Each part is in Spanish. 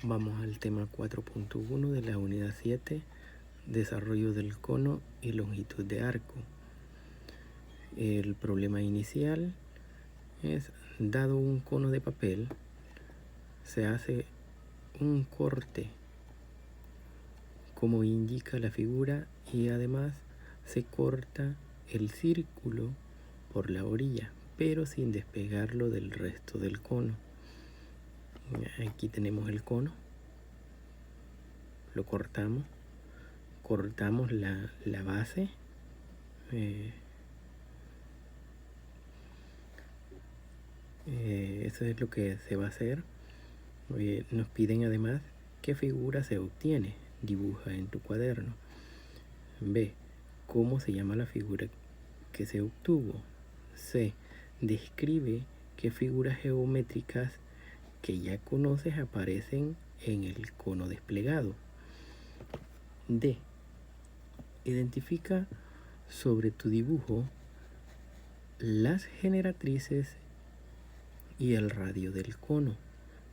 Vamos al tema 4.1 de la unidad 7, desarrollo del cono y longitud de arco. El problema inicial es, dado un cono de papel, se hace un corte como indica la figura y además se corta el círculo por la orilla, pero sin despegarlo del resto del cono. Aquí tenemos el cono, lo cortamos la base, eso es lo que se va a hacer. Nos piden además qué figura se obtiene. Dibuja en tu cuaderno. B. ¿Cómo se llama la figura que se obtuvo? C. Describe qué figuras geométricas que ya conoces aparecen en el cono desplegado. D. Identifica sobre tu dibujo las generatrices y el radio del cono.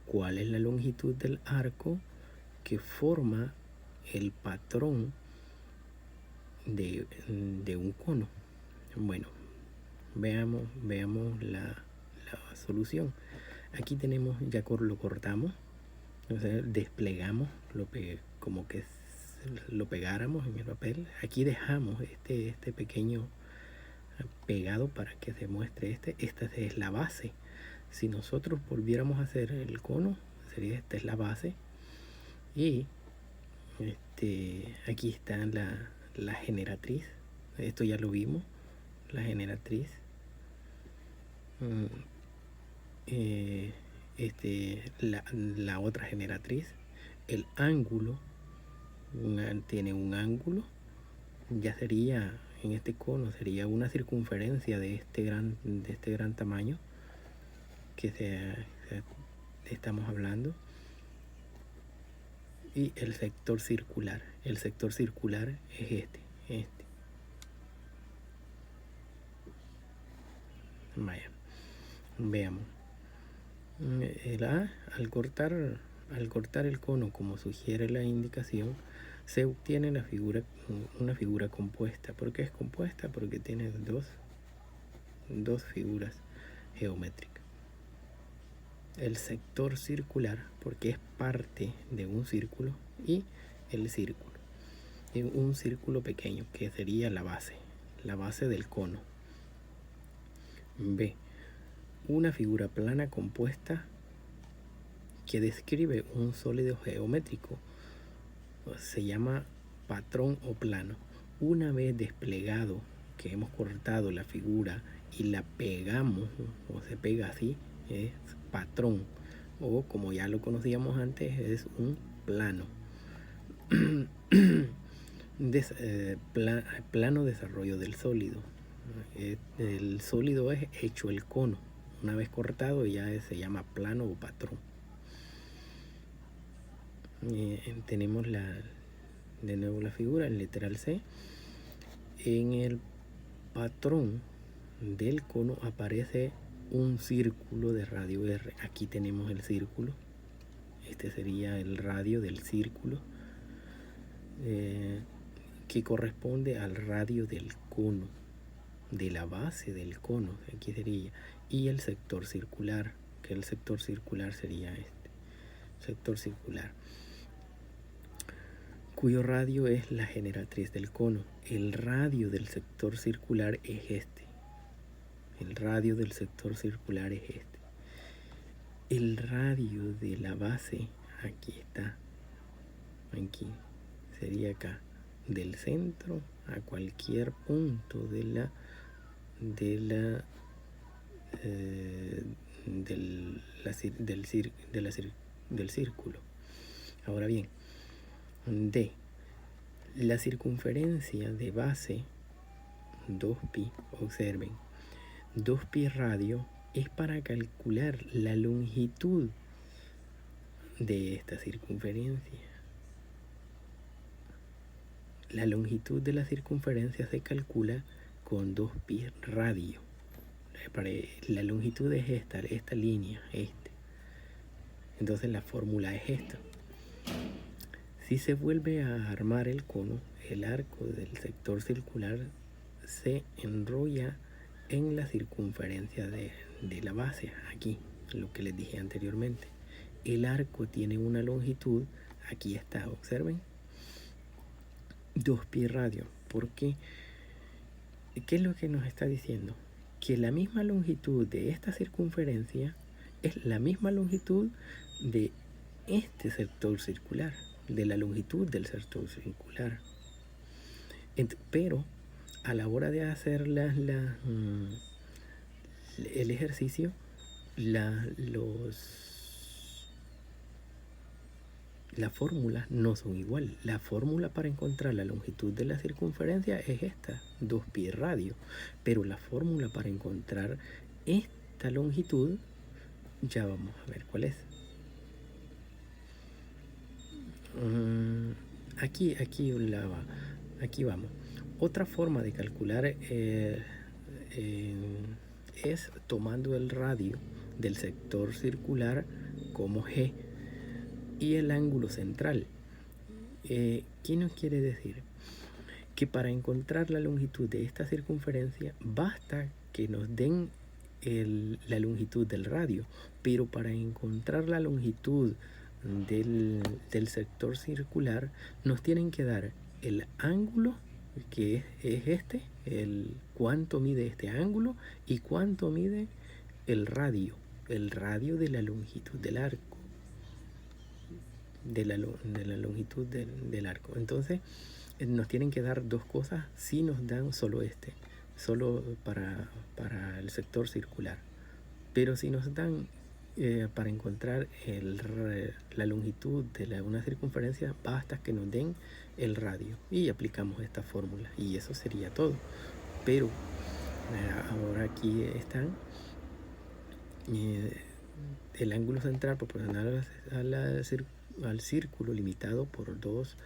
¿Cuál es la longitud del arco que forma el patrón de un cono? Bueno, veamos la solución. Aquí tenemos, ya lo cortamos, o sea, desplegamos, como que lo pegáramos en el papel. Aquí dejamos este pequeño pegado para que se muestre esta es la base. Si nosotros volviéramos a hacer el cono, sería esta es la base y aquí está la generatriz. Esto ya lo vimos, la generatriz. La otra generatriz, el ángulo, tiene un ángulo, ya sería en este cono sería una circunferencia de este gran tamaño que estamos hablando. Y el sector circular es este. Vaya, veamos. Al cortar el cono, como sugiere la indicación, se obtiene una figura compuesta. ¿Por qué es compuesta? Porque tiene dos figuras geométricas. El sector circular, porque es parte de un círculo, y el círculo. Un círculo pequeño, que sería la base del cono. B. Una figura plana compuesta que describe un sólido geométrico se llama patrón o plano. Una vez desplegado, que hemos cortado la figura y la pegamos, o se pega así, es patrón, o como ya lo conocíamos antes, es un plano. Plano desarrollo del sólido. El sólido es hecho el cono. Una vez cortado ya se llama plano o patrón. Tenemos de nuevo la figura, el literal C. En el patrón del cono aparece un círculo de radio R. Aquí tenemos el círculo. Este sería el radio del círculo, que corresponde al radio del cono, de la base del cono. Aquí sería. Y el sector circular, que el sector circular sería este. Sector circular, cuyo radio es la generatriz del cono. El radio del sector circular es este. El radio del sector circular es este. El radio de la base, aquí está. Aquí sería acá. Del centro a cualquier punto del círculo. Ahora bien, D. La circunferencia de base 2pi, observen, 2pi radio es para calcular la longitud de esta circunferencia. La longitud de la circunferencia se calcula con 2pi radio. La longitud es esta línea, Entonces la fórmula es esta. Si se vuelve a armar el cono, el arco del sector circular se enrolla en la circunferencia de la base, aquí, lo que les dije anteriormente. El arco tiene una longitud, aquí está, observen, 2 pi radio. ¿Por qué? ¿Qué es lo que nos está diciendo? Que la misma longitud de esta circunferencia es la misma longitud de este sector circular, de la longitud del sector circular. Pero a la hora de hacer el ejercicio, las fórmulas no son igual. La fórmula para encontrar la longitud de la circunferencia es esta, 2 pi radio. Pero la fórmula para encontrar esta longitud, ya vamos a ver cuál es. Aquí vamos. Otra forma de calcular es tomando el radio del sector circular como G y el ángulo central. ¿Qué nos quiere decir? Que para encontrar la longitud de esta circunferencia basta que nos den la longitud del radio, pero para encontrar la longitud del sector circular nos tienen que dar el ángulo, que es este, cuánto mide este ángulo y cuánto mide el radio de la longitud del arco, de la longitud del arco. Entonces nos tienen que dar dos cosas si nos dan solo para el sector circular. Pero si nos dan para encontrar la longitud de una circunferencia, basta que nos den el radio y aplicamos esta fórmula y eso sería todo. Pero ahora aquí están el ángulo central proporcional al círculo limitado por 2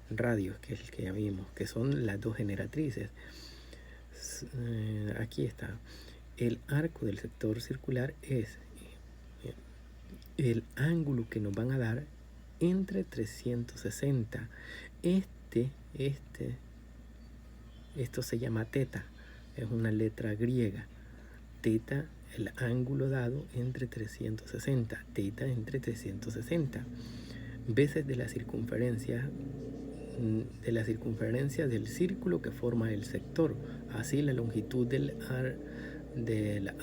radios, que es el que ya vimos, que son las dos generatrices. Aquí está. El arco del sector circular es el ángulo que nos van a dar entre 360. Esto se llama teta, es una letra griega. Teta, el ángulo dado entre 360, teta entre 360 veces de la circunferencia del círculo que forma el sector. Así la longitud del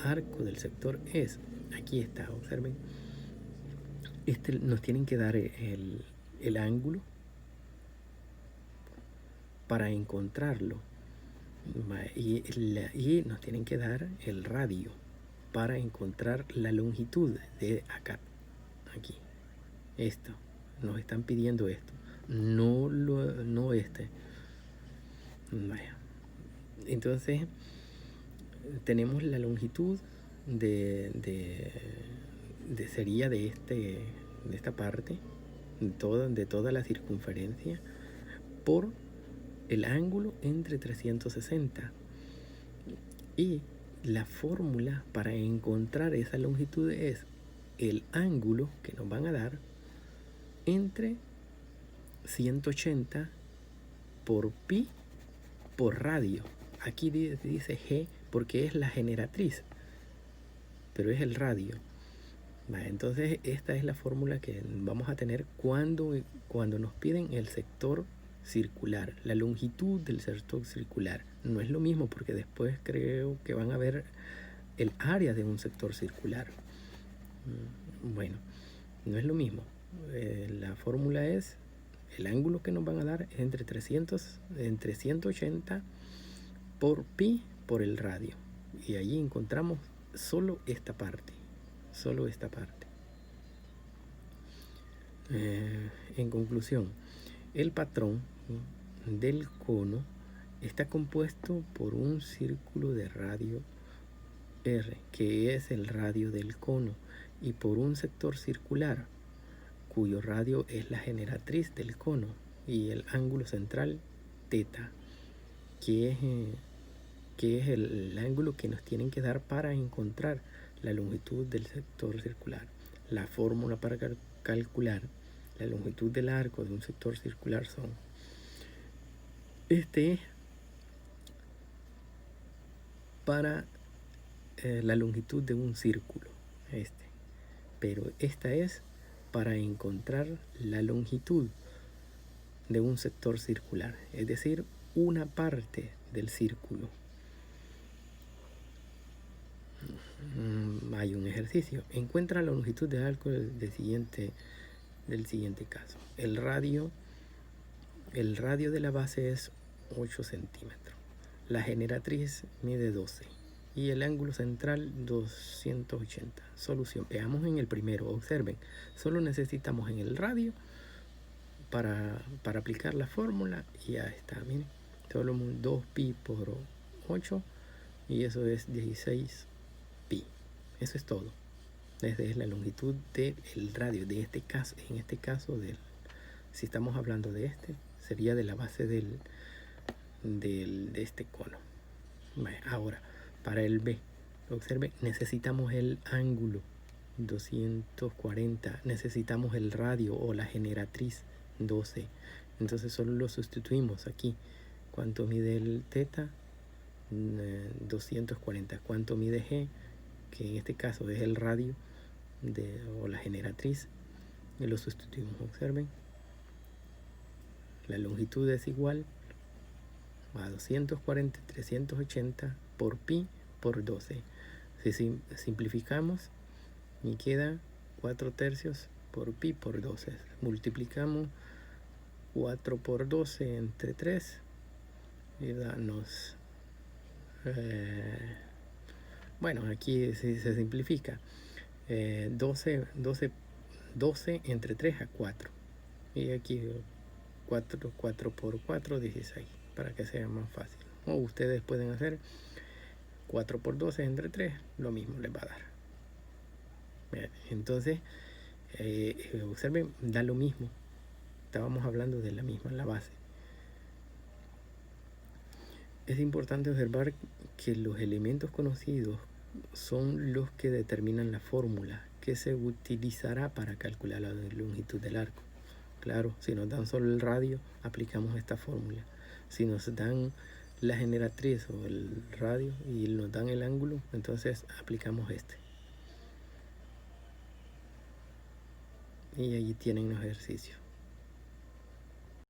arco del sector es, aquí está, observen, nos tienen que dar el ángulo para encontrarlo y nos tienen que dar el radio para encontrar la longitud de acá, aquí. Esto, nos están pidiendo esto, no este. Vaya. Entonces tenemos la longitud sería de esta parte, de toda la circunferencia, por el ángulo entre 360. Y la fórmula para encontrar esa longitud es el ángulo que nos van a dar entre 180 por pi por radio. Aquí dice G porque es la generatriz, pero es el radio. Entonces esta es la fórmula que vamos a tener cuando nos piden el sector circular, la longitud del sector circular. No es lo mismo porque después creo que van a ver el área de un sector circular. Bueno, no es lo mismo. La fórmula es el ángulo que nos van a dar entre 180 por pi por el radio. Y allí encontramos solo esta parte. En conclusión, el patrón del cono está compuesto por un círculo de radio R, que es el radio del cono, y por un sector circular, cuyo radio es la generatriz del cono, y el ángulo central teta, que es el ángulo que nos tienen que dar para encontrar la longitud del sector circular. La fórmula para calcular la longitud del arco de un sector circular son. Este es para la longitud de un círculo, pero esta es para encontrar la longitud de un sector circular, es decir, una parte del círculo. Hay un ejercicio. Encuentra la longitud del arco del siguiente caso. El radio de la base es 8 centímetros. La generatriz mide 12 y el ángulo central 280. Solución. Veamos en el primero. Observen. Solo necesitamos en el radio para aplicar la fórmula y ya está. Miren. Solo 2pi por 8 y eso es 16 pi. Eso es todo. Esa es la longitud del radio de este caso. En este caso, si estamos hablando de sería de la base de este cono. Ahora, para el B, observe, necesitamos el ángulo 240, necesitamos el radio o la generatriz 12. Entonces solo lo sustituimos aquí. ¿Cuánto mide el teta? 240. ¿Cuánto mide G? Que en este caso es el radio o la generatriz, y lo sustituimos. Observen, la longitud es igual a 240, 380 por pi por 12. Si simplificamos y queda 4 tercios por pi por 12. Multiplicamos 4 por 12 entre 3 y danos bueno, aquí se simplifica 12 entre 3 a 4 y aquí 4 por 4, 16, para que sea más fácil. O ustedes pueden hacer 4 por 12 entre 3, lo mismo les va a dar. Bien, entonces observen, da lo mismo. Estábamos hablando de la misma, la base. Es importante observar que los elementos conocidos son los que determinan la fórmula que se utilizará para calcular la longitud del arco. Claro, si nos dan solo el radio, aplicamos esta fórmula. Si nos dan la generatriz o el radio y nos dan el ángulo, entonces aplicamos y allí tienen los ejercicios.